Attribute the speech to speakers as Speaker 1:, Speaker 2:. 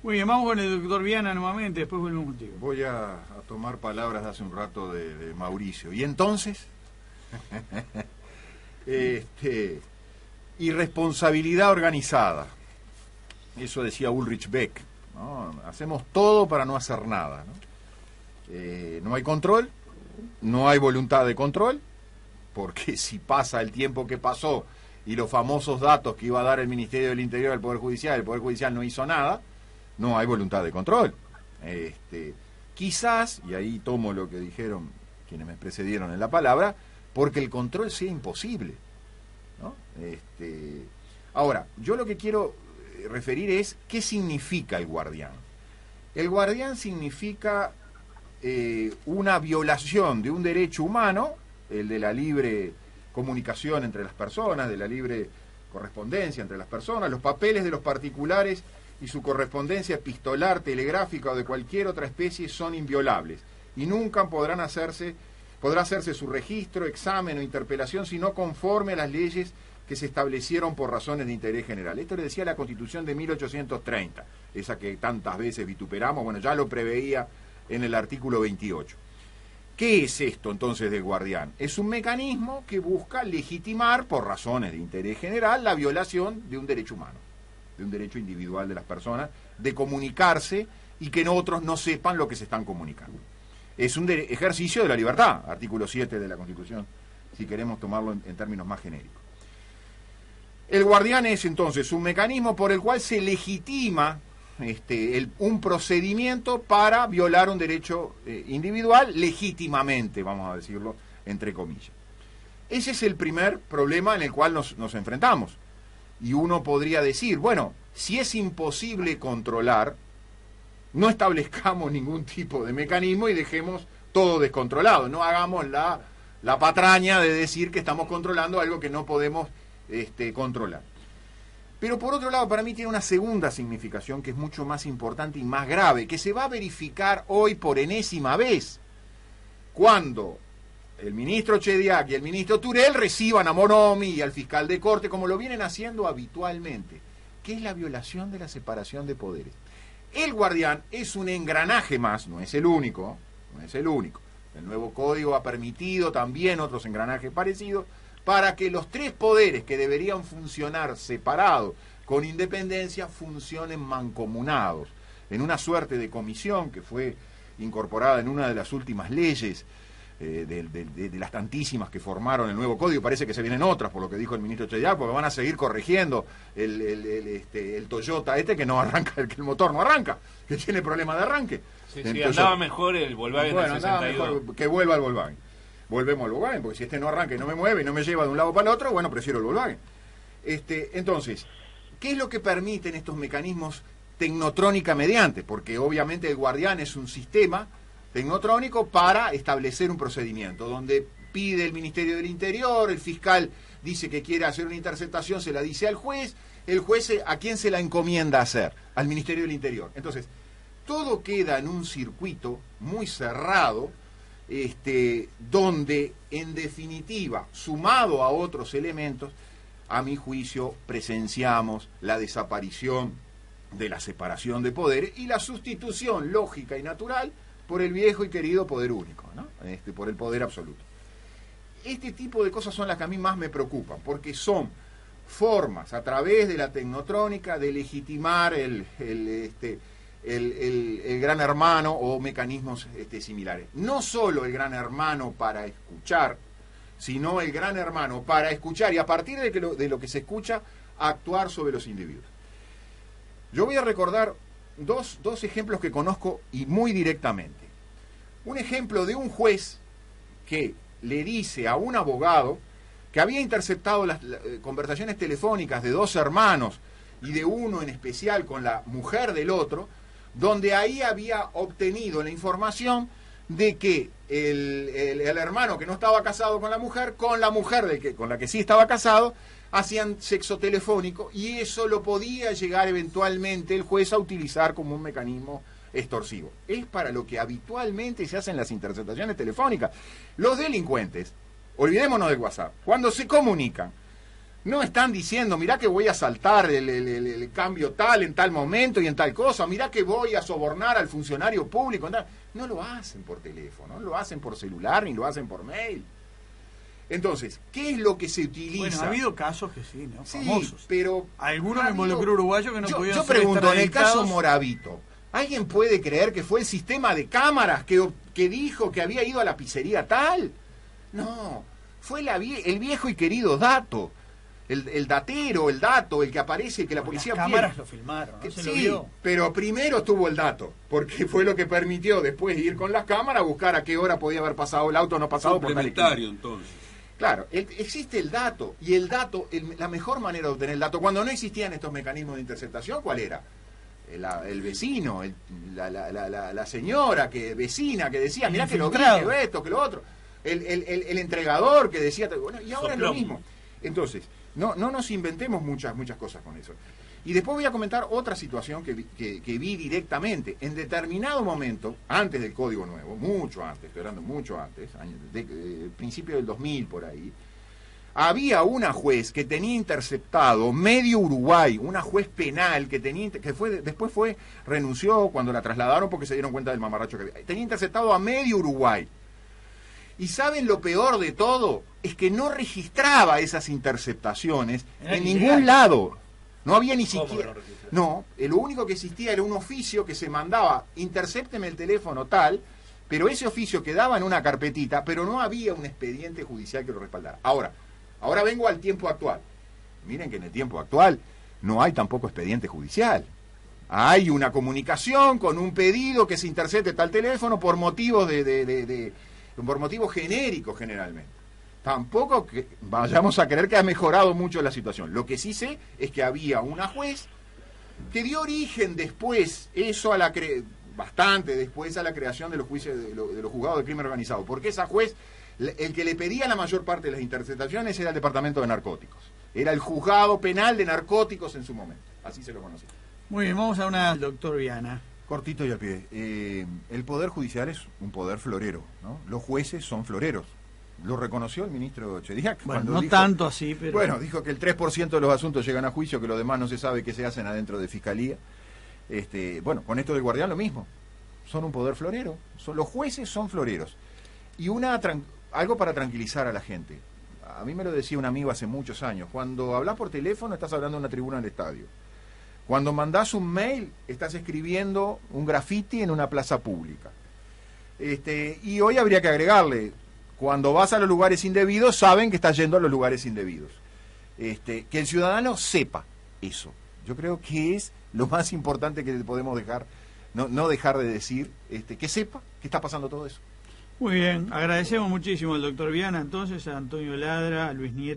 Speaker 1: Muy bien, vamos con el doctor Viana nuevamente, después volvemos contigo.
Speaker 2: Voy a tomar palabras de hace un rato de Mauricio. Y entonces, irresponsabilidad organizada. Eso decía Ulrich Beck, ¿no? Hacemos todo para no hacer nada, ¿no? No hay control, no hay voluntad de control, porque si pasa el tiempo que pasó y los famosos datos que iba a dar el Ministerio del Interior al Poder Judicial, el Poder Judicial no hizo nada, no hay voluntad de control. Quizás, y ahí tomo lo que dijeron quienes me precedieron en la palabra, porque el control sea imposible, ¿no? Ahora, yo lo que quiero referir es qué significa el guardián. El guardián significa una violación de un derecho humano, el de la libre comunicación entre las personas, de la libre correspondencia entre las personas, los papeles de los particulares y su correspondencia epistolar, telegráfica o de cualquier otra especie son inviolables y nunca podrá hacerse su registro, examen o interpelación sino conforme a las leyes que se establecieron por razones de interés general. Esto le decía la Constitución de 1830, esa que tantas veces vituperamos, bueno, ya lo preveía en el artículo 28. ¿Qué es esto entonces del guardián? Es un mecanismo que busca legitimar, por razones de interés general, la violación de un derecho humano, de un derecho individual de las personas, de comunicarse y que otros no sepan lo que se están comunicando. Es un ejercicio de la libertad, artículo 7 de la Constitución, si queremos tomarlo en términos más genéricos. El guardián es entonces un mecanismo por el cual se legitima un procedimiento para violar un derecho individual legítimamente, vamos a decirlo entre comillas. Ese es el primer problema en el cual nos enfrentamos. Y uno podría decir, bueno, si es imposible controlar, no establezcamos ningún tipo de mecanismo y dejemos todo descontrolado. No hagamos la patraña de decir que estamos controlando algo que no podemos controlar. Pero por otro lado, para mí tiene una segunda significación que es mucho más importante y más grave, que se va a verificar hoy por enésima vez, cuando el ministro Chediak y el ministro Turel reciban a Bonomi y al fiscal de corte, como lo vienen haciendo habitualmente, que es la violación de la separación de poderes. El guardián es un engranaje más, no es el único, no es el único. El nuevo código ha permitido también otros engranajes parecidos, para que los tres poderes que deberían funcionar separados, con independencia, funcionen mancomunados, en una suerte de comisión que fue incorporada en una de las últimas leyes, de las tantísimas que formaron el nuevo código. Parece que se vienen otras, por lo que dijo el ministro Chediak, porque van a seguir corrigiendo el Toyota que no arranca, que el motor no arranca, que tiene problema de arranque.
Speaker 3: Sí, andaba mejor el Volkswagen del 62.
Speaker 2: Mejor que vuelva al Volkswagen. Volvemos al Volkswagen, porque si no arranca y no me mueve y no me lleva de un lado para el otro, bueno, prefiero el Volkswagen. Entonces, ¿qué es lo que permiten estos mecanismos tecnotrónica mediante? Porque obviamente el guardián es un sistema tecnotrónico para establecer un procedimiento, donde pide el Ministerio del Interior, el fiscal dice que quiere hacer una interceptación, se la dice al juez, el juez ¿a quién se la encomienda hacer? Al Ministerio del Interior. Entonces, todo queda en un circuito muy cerrado, donde en definitiva, sumado a otros elementos, a mi juicio presenciamos la desaparición de la separación de poderes y la sustitución lógica y natural por el viejo y querido poder único, ¿no? Por el poder absoluto. Este tipo de cosas son las que a mí más me preocupan, porque son formas a través de la tecnotrónica de legitimar el gran hermano o mecanismos similares. No solo el gran hermano para escuchar, sino el gran hermano para escuchar y a partir de lo que se escucha, actuar sobre los individuos. Yo voy a recordar dos ejemplos que conozco y muy directamente. Un ejemplo de un juez que le dice a un abogado que había interceptado las conversaciones telefónicas de dos hermanos y de uno en especial con la mujer del otro, donde ahí había obtenido la información de que el hermano que no estaba casado con la mujer con la que sí estaba casado, hacían sexo telefónico y eso lo podía llegar eventualmente el juez a utilizar como un mecanismo extorsivo. Es para lo que habitualmente se hacen las interceptaciones telefónicas. Los delincuentes, olvidémonos del WhatsApp, cuando se comunican, No están diciendo, mirá que voy a saltar el cambio tal en tal momento y en tal cosa, mirá que voy a sobornar al funcionario público. No lo hacen por teléfono, no lo hacen por celular, ni lo hacen por mail. Entonces, ¿qué es lo que se utiliza?
Speaker 1: Bueno, ha habido casos que sí, ¿no?
Speaker 2: Sí,
Speaker 1: Famosos.
Speaker 2: pero...
Speaker 1: Algunos en involucró uruguayo que no podían
Speaker 2: Yo
Speaker 1: ser
Speaker 2: pregunto, en el caso
Speaker 1: extraditados.
Speaker 2: Moravito, ¿alguien puede creer que fue el sistema de cámaras que dijo que había ido a la pizzería tal? No, fue el viejo y querido dato. El datero, el dato, el que aparece, que la policía...
Speaker 1: Las cámaras lo filmaron, ¿no? Se lo
Speaker 2: Sí,
Speaker 1: vio.
Speaker 2: pero primero estuvo el dato, porque fue lo que permitió después ir con las cámaras a buscar a qué hora podía haber pasado el auto o no pasado por tal esquina.
Speaker 3: Complementario, entonces.
Speaker 2: Claro, existe el dato, y el dato, la mejor manera de obtener el dato, cuando no existían estos mecanismos de interceptación, ¿cuál era? El vecino, la señora vecina que decía, mirá que lo vi, que esto, que lo otro, el entregador que decía, bueno, y ahora es lo mismo. Entonces, no nos inventemos muchas cosas con eso. Y después voy a comentar otra situación que vi directamente. En determinado momento, antes del Código Nuevo, mucho antes, estoy hablando mucho antes, principio del 2000 por ahí, había una juez que tenía interceptado medio Uruguay, una juez penal que después renunció cuando la trasladaron porque se dieron cuenta del mamarracho que había. Tenía interceptado a medio Uruguay. Y ¿saben lo peor de todo? Es que no registraba esas interceptaciones en ningún lado. No había ni siquiera... No, lo único que existía era un oficio que se mandaba, intercépteme el teléfono tal, pero ese oficio quedaba en una carpetita, pero no había un expediente judicial que lo respaldara. Ahora vengo al tiempo actual. Miren que en el tiempo actual no hay tampoco expediente judicial. Hay una comunicación con un pedido que se intercepte tal teléfono por motivos por motivos genéricos generalmente. Tampoco que vayamos a creer que ha mejorado mucho la situación. Lo que sí sé es que había una juez que dio origen después, bastante después, a la creación de los juicios de los juzgados de crimen organizado. Porque esa juez, el que le pedía la mayor parte de las interceptaciones era el Departamento de Narcóticos. Era el juzgado penal de narcóticos en su momento. Así se lo conocía.
Speaker 1: Muy bien, vamos a una doctor Viana.
Speaker 2: Cortito y al pie. El Poder Judicial es un poder florero, ¿no? Los jueces son floreros. Lo reconoció el ministro Chediak.
Speaker 1: Bueno, no tanto así, pero...
Speaker 2: Bueno, dijo que el 3% de los asuntos llegan a juicio, que lo demás no se sabe qué se hacen adentro de Fiscalía. Bueno, con esto del Guardián lo mismo. Son un poder florero. Los jueces son floreros. Y algo para tranquilizar a la gente. A mí me lo decía un amigo hace muchos años. Cuando hablas por teléfono estás hablando en una tribuna del estadio. Cuando mandás un mail estás escribiendo un graffiti en una plaza pública. Y hoy habría que agregarle... Cuando vas a los lugares indebidos, saben que estás yendo a los lugares indebidos. Que el ciudadano sepa eso. Yo creo que es lo más importante que podemos dejar, no dejar de decir, que sepa que está pasando todo eso.
Speaker 1: Muy bien, agradecemos muchísimo al doctor Viana, entonces, a Antonio Ladra, a Luis Nieto.